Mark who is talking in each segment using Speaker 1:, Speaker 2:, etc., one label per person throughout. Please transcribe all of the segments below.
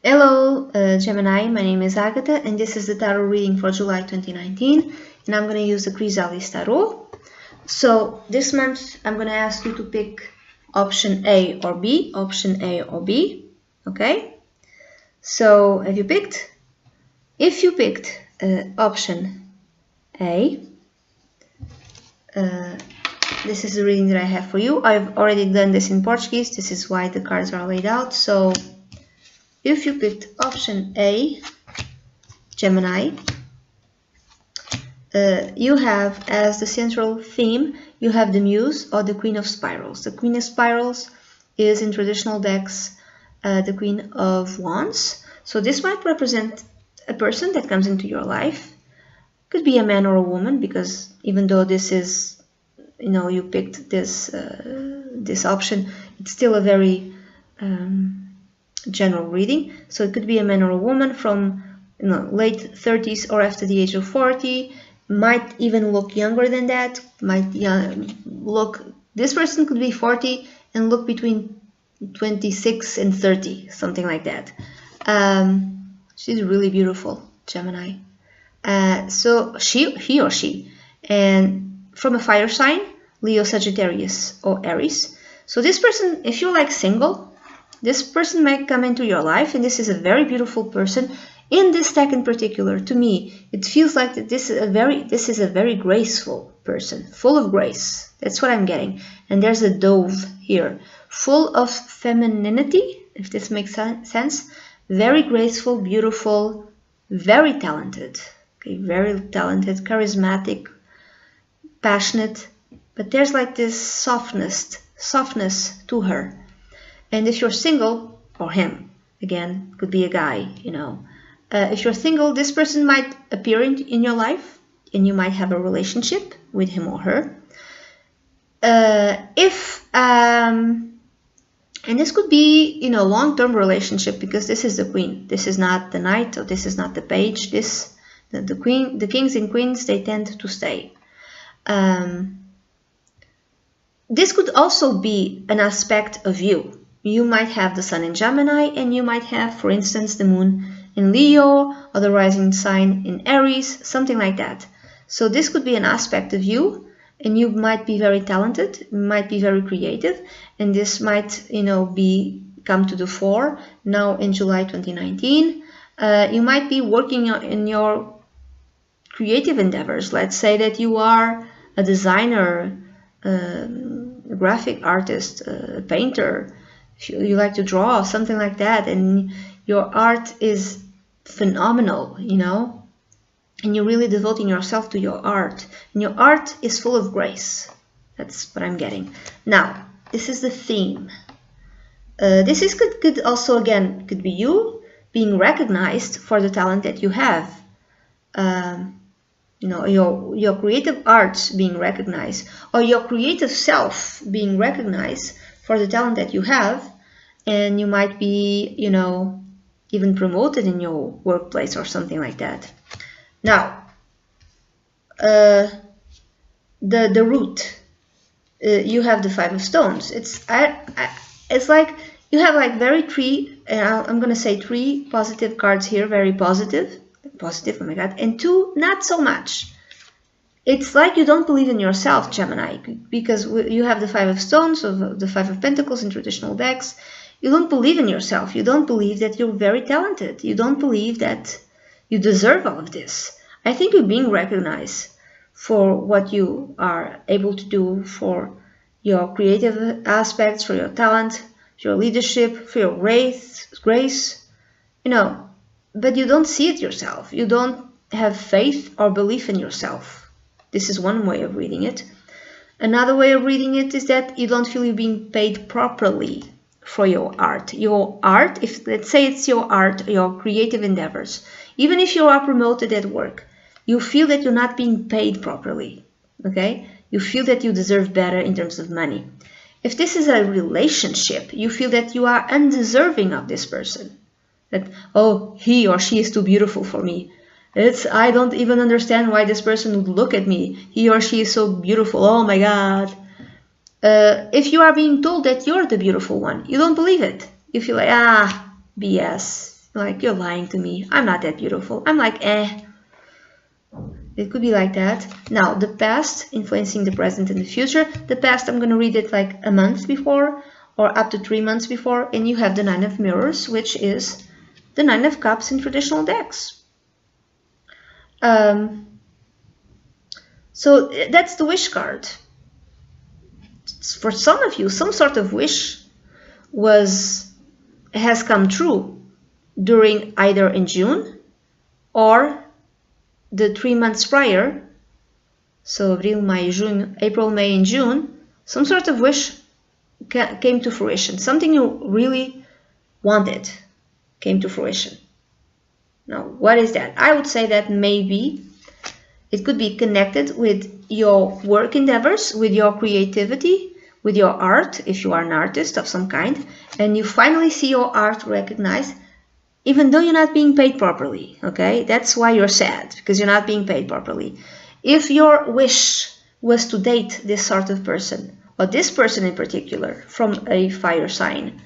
Speaker 1: Hello, Gemini, my name is Agatha, and this is the tarot reading for July 2019, and I'm going to use the Chrysalis Tarot. So this month, I'm going to ask you to pick option A or B, option A or B, okay? So have you picked? If you picked option A, this is the reading that I have for you. I've already done this in Portuguese, this is why the cards are laid out. So if you picked option A, Gemini, you have as the central theme, you have the Muse or the Queen of Spirals. The Queen of Spirals is in traditional decks the Queen of Wands. So this might represent a person that comes into your life. Could be a man or a woman, because even though this is, you picked this this option, it's still a very general reading. So it could be a man or a woman from late 30s or after the age of 40. Might even look younger than that. This person could be 40 and look between 26 and 30, something like that. She's really beautiful, Gemini. So he or she, and from a fire sign, Leo, Sagittarius, or Aries. So this person, if you're like single, this person might come into your life, and this is a very beautiful person. In this deck in particular, to me, it feels like that this is a very graceful person, full of grace. That's what I'm getting. And there's a dove here, full of femininity, if this makes sense. Very graceful, beautiful, very talented. Okay, very talented, charismatic, passionate. But there's like this softness to her. And if you're single, or him, again, could be a guy, if you're single, this person might appear in your life, and you might have a relationship with him or her. And this could be, long-term relationship, because this is the queen. This is not the knight, or this is not the page. The kings and queens, they tend to stay. This could also be an aspect of you. You might have the sun in Gemini, and you might have, for instance, the moon in Leo, or the rising sign in Aries, something like that. So this could be an aspect of you, and you might be very talented, might be very creative, and this might, come to the fore now in July 2019. You might be working in your creative endeavors. Let's say that you are a designer, a graphic artist, a painter. If you like to draw, something like that, and your art is phenomenal, and you're really devoting yourself to your art, and your art is full of grace. That's what I'm getting. Now, this is the theme. This could also, again, could be you being recognized for the talent that you have. Your creative arts being recognized, or your creative self being recognized for the talent that you have, and you might be, even promoted in your workplace or something like that. Now, the root, you have the Five of Stones. It's like you have like I'm gonna say three positive cards here, very positive, oh my god, and two not so much. It's like you don't believe in yourself, Gemini, because you have the Five of Stones, of the Five of Pentacles in traditional decks. You don't believe in yourself. You don't believe that you're very talented. You don't believe that you deserve all of this. I think you're being recognized for what you are able to do, for your creative aspects, for your talent, for your leadership, for your grace, but you don't see it yourself. You don't have faith or belief in yourself. This is one way of reading it. Another way of reading it is that you don't feel you're being paid properly for your art. Your art, if let's say it's your art, your creative endeavors, even if you are promoted at work, you feel that you're not being paid properly, okay? You feel that you deserve better in terms of money. If this is a relationship, you feel that you are undeserving of this person. That, oh, he or she is too beautiful for me. I don't even understand why this person would look at me. He or she is so beautiful. Oh my God. If you are being told that you're the beautiful one, you don't believe it. You feel like, BS. Like, you're lying to me. I'm not that beautiful. I'm like, eh. It could be like that. Now, the past influencing the present and the future. The past, I'm going to read it like a month before or up to 3 months before. And you have the Nine of Mirrors, which is the Nine of Cups in traditional decks. So that's the wish card. For some of you, some sort of wish has come true during either in June or the 3 months prior. So April, May, and June, some sort of wish came to fruition. Something you really wanted came to fruition. Now, what is that? I would say that maybe it could be connected with your work endeavors, with your creativity, with your art, if you are an artist of some kind, and you finally see your art recognized, even though you're not being paid properly, okay? That's why you're sad, because you're not being paid properly. If your wish was to date this sort of person, or this person in particular, from a fire sign,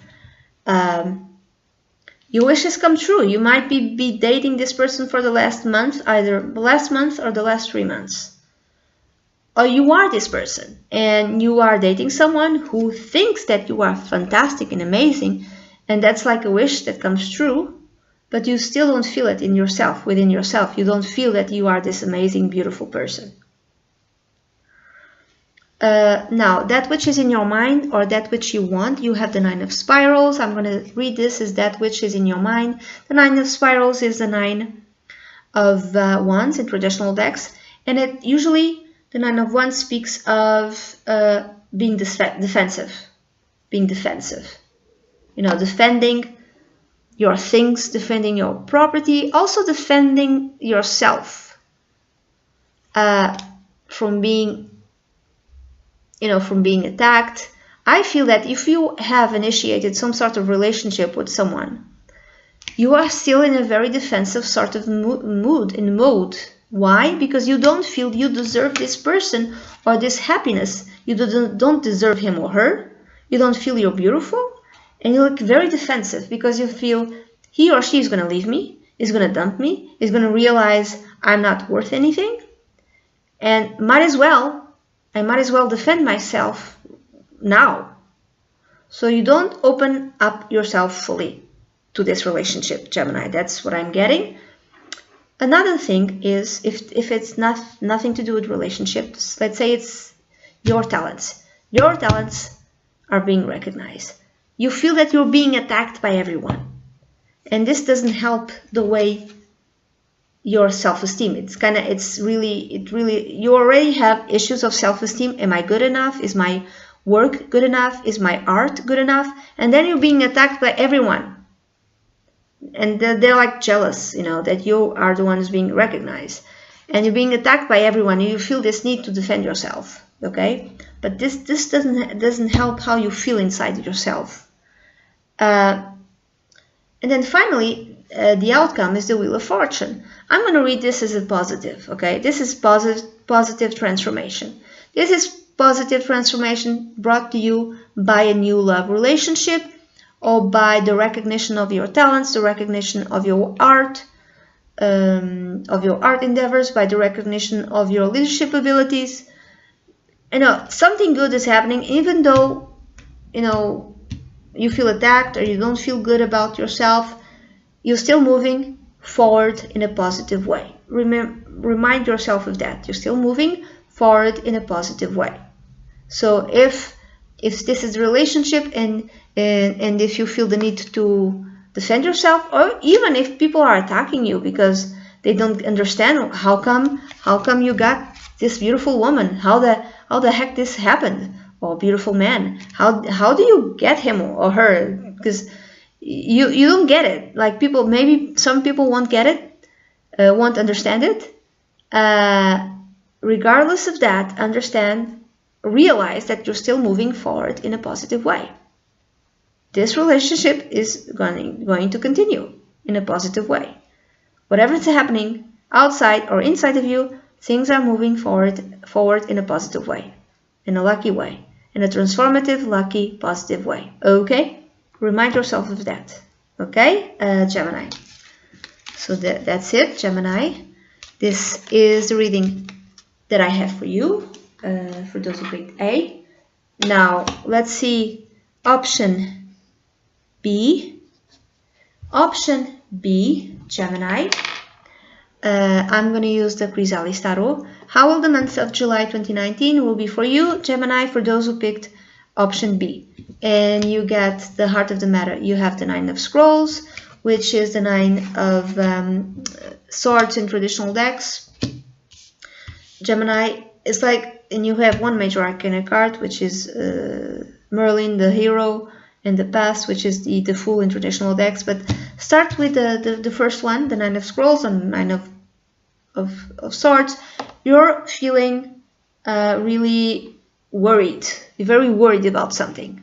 Speaker 1: your wish has come true. You might be dating this person for the last month, either the last month or the last 3 months. Or you are this person, and you are dating someone who thinks that you are fantastic and amazing, and that's like a wish that comes true, but you still don't feel it in yourself, within yourself. You don't feel that you are this amazing, beautiful person. Now, that which is in your mind or that which you want, you have the Nine of Spirals. I'm going to read this as that which is in your mind. The Nine of Spirals is the Nine of Wands in traditional decks, and it usually, the Nine of Wands speaks of being defensive. Being defensive. You know, defending your things, defending your property, also defending yourself from being attacked. I feel that if you have initiated some sort of relationship with someone, you are still in a very defensive sort of mode. Why? Because you don't feel you deserve this person or this happiness. You don't deserve him or her. You don't feel you're beautiful. And you look very defensive because you feel he or she is going to leave me, is going to dump me, is going to realize I'm not worth anything. And I might as well defend myself now. So you don't open up yourself fully to this relationship, Gemini. That's what I'm getting. Another thing is, if it's nothing to do with relationships, let's say it's your talents. Your talents are being recognized. You feel that you're being attacked by everyone. And this doesn't help the way your self-esteem. You already have issues of self-esteem. Am I good enough? Is my work good enough? Is my art good enough? And then you're being attacked by everyone. And they're like jealous, that you are the ones being recognized. And you're being attacked by everyone. And you feel this need to defend yourself, okay? But this doesn't help how you feel inside yourself. And then finally, the outcome is the Wheel of Fortune. I'm going to read this as a positive, okay? This is positive transformation. This is positive transformation brought to you by a new love relationship, or by the recognition of your talents, the recognition of your art endeavors, by the recognition of your leadership abilities. Something good is happening, even though, you feel attacked or you don't feel good about yourself. You're still moving forward in a positive way. Remind yourself of that. You're still moving forward in a positive way. So if this is a relationship and if you feel the need to defend yourself, or even if people are attacking you because they don't understand how come you got this beautiful woman, how the heck this happened, or beautiful man, how do you get him or her? Because you don't get it. Like maybe some people won't get it, won't understand it. Regardless of that, realize that you're still moving forward in a positive way. This relationship is going to continue in a positive way. Whatever's happening outside or inside of you, things are moving forward in a positive way, in a lucky way, in a transformative, lucky, positive way. Okay? Remind yourself of that. Okay, Gemini. So that's it, Gemini. This is the reading that I have for you, for those who picked A. Now, let's see option B. Option B, Gemini. I'm going to use the Chrysalis Tarot. How will the month of July 2019 will be for you, Gemini, for those who picked option B? And you get the heart of the matter. You have the Nine of Scrolls, which is the Nine of Swords in traditional decks. Gemini is like, and you have one major arcana card, which is Merlin, the hero, and the past, which is the Fool in traditional decks. But start with the first one, the Nine of Scrolls and Nine of Swords. You're feeling really worried. You're very worried about something.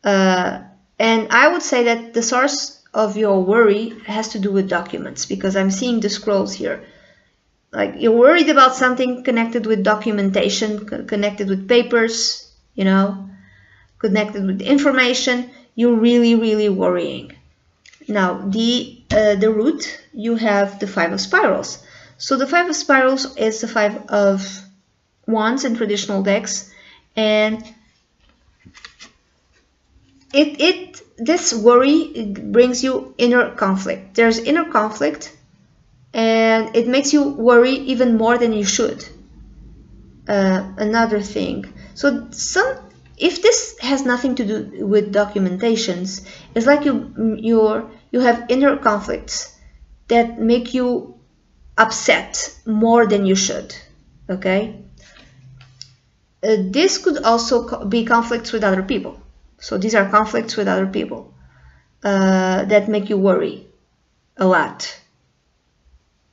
Speaker 1: And I would say that the source of your worry has to do with documents, because I'm seeing the scrolls here. Like, you're worried about something connected with documentation, connected with papers, you know, connected with information. You're really, really worrying. Now, the root, you have the Five of Spirals. So the Five of Spirals is the Five of Wands in traditional decks, and this worry brings you inner conflict. There's inner conflict, and it makes you worry even more than you should. Another thing. So if this has nothing to do with documentations, it's like you have inner conflicts that make you upset more than you should. Okay. This could also be conflicts with other people. So these are conflicts with other people that make you worry a lot.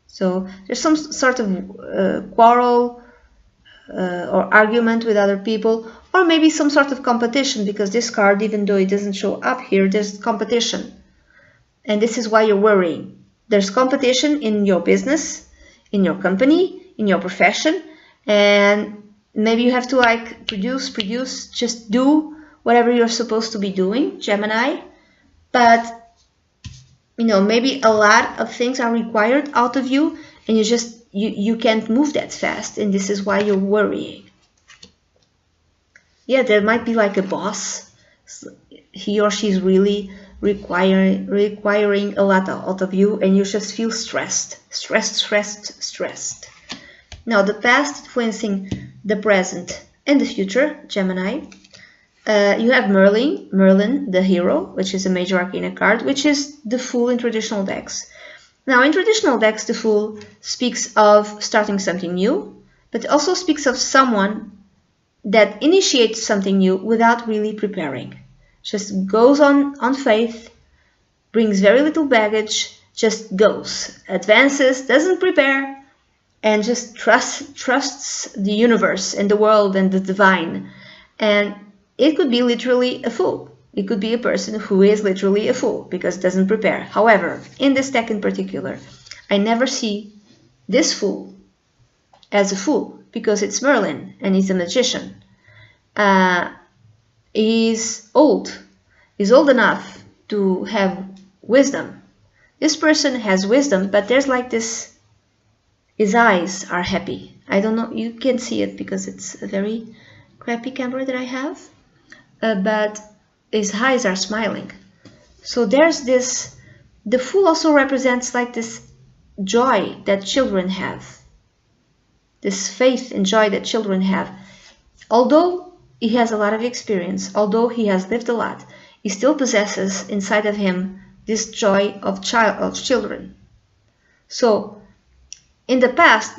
Speaker 1: So there's some sort of quarrel or argument with other people, or maybe some sort of competition, because this card, even though it doesn't show up here, there's competition. And this is why you're worrying. There's competition in your business, in your company, in your profession, and maybe you have to like produce, just do whatever you're supposed to be doing, Gemini. But you know, maybe a lot of things are required out of you, and you can't move that fast, and this is why you're worrying. Yeah, there might be like a boss. He or she's really requiring a lot out of you, and you just feel stressed. Now, the past influencing the present and the future, Gemini. You have Merlin, the hero, which is a major arcana card, which is the Fool in traditional decks. Now, in traditional decks, the Fool speaks of starting something new, but also speaks of someone that initiates something new without really preparing. Just goes on faith, brings very little baggage, just goes, advances, doesn't prepare, and just trusts the universe and the world and the divine. And it could be literally a fool. It could be a person who is literally a fool because it doesn't prepare. However, in this deck in particular, I never see this fool as a fool because it's Merlin and he's a magician. He's old. He's old enough to have wisdom. This person has wisdom, but there's like this, his eyes are happy. I don't know, you can't see it because it's a very crappy camera that I have. But his eyes are smiling. So there's this, the Fool also represents like this joy that children have. This faith and joy that children have. Although he has a lot of experience, although he has lived a lot, he still possesses inside of him this joy of children. So in the past,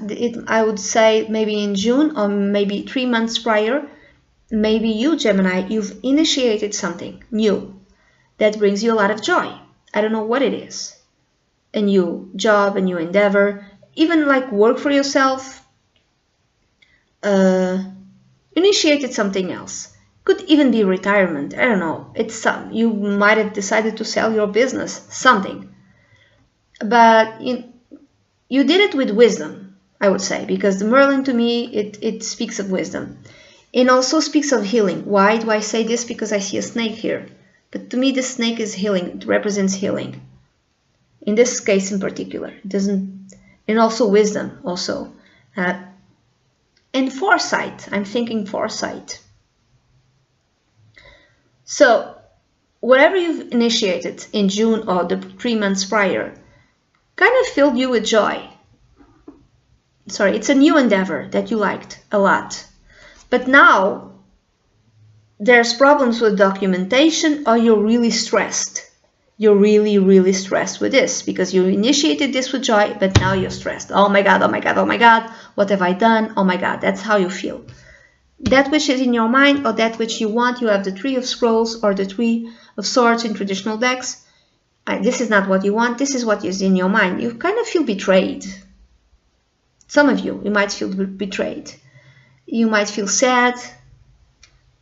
Speaker 1: I would say maybe in June or maybe 3 months prior, maybe you, Gemini, you've initiated something new that brings you a lot of joy. I don't know what it is. A new job, a new endeavor, even like work for yourself. Initiated something else. Could even be retirement. I don't know. You might have decided to sell your business, something. But you did it with wisdom, I would say, because the Merlin to me, it speaks of wisdom. It also speaks of healing. Why do I say this? Because I see a snake here. But to me, the snake is healing. It represents healing. In this case in particular, it doesn't, and also wisdom also. And foresight, I'm thinking foresight. So whatever you've initiated in June or the 3 months prior kind of filled you with joy. Sorry, it's a new endeavor that you liked a lot. But now there's problems with documentation, or you're really stressed. You're really, really stressed with this because you initiated this with joy, but now you're stressed. Oh my God, oh my God, oh my God, what have I done? Oh my God, that's how you feel. That which is in your mind or that which you want, you have the 3 of Scrolls or the 3 of Swords in traditional decks. This is not what you want, this is what is in your mind. You kind of feel betrayed. Some of you might feel betrayed. You might feel sad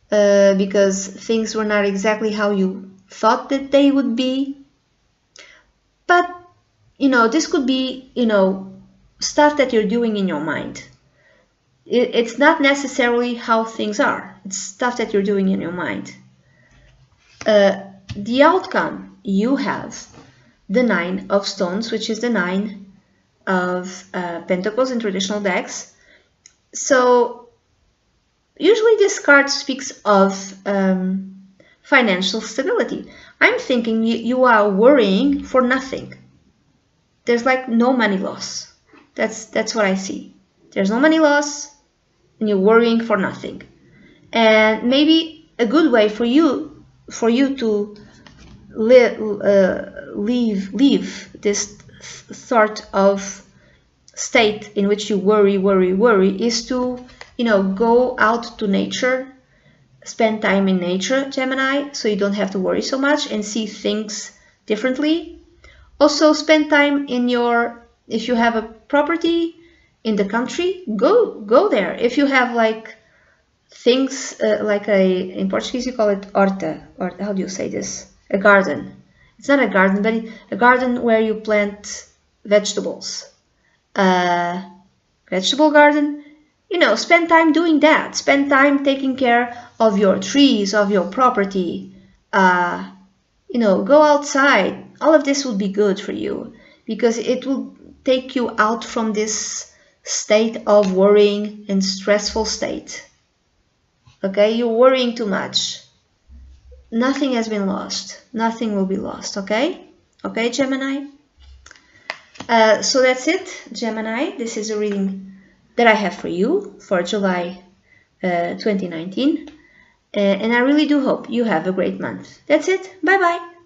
Speaker 1: because things were not exactly how you thought that they would be. But, this could be, stuff that you're doing in your mind. It's not necessarily how things are. It's stuff that you're doing in your mind. The outcome, you have the 9 of Stones, which is the 9 of Pentacles in traditional decks. So usually this card speaks of financial stability. I'm thinking you are worrying for nothing. There's like no money loss. That's what I see. There's no money loss and you're worrying for nothing. And maybe a good way for you to leave this sort of state in which you worry is to, go out to nature, spend time in nature, Gemini, so you don't have to worry so much and see things differently. Also, spend time in if you have a property in the country, go there. If you have like things in Portuguese you call it horta, or how do you say this? A garden. It's not a garden, but a garden where you plant vegetables. Vegetable garden, spend time doing that. Spend time taking care of your trees, of your property. Go outside. All of this will be good for you because it will take you out from this state of worrying and stressful state. Okay, you're worrying too much. Nothing has been lost. Nothing will be lost. Okay, Gemini. So that's it, Gemini. This is a reading that I have for you for July 2019. And I really do hope you have a great month. That's it. Bye-bye.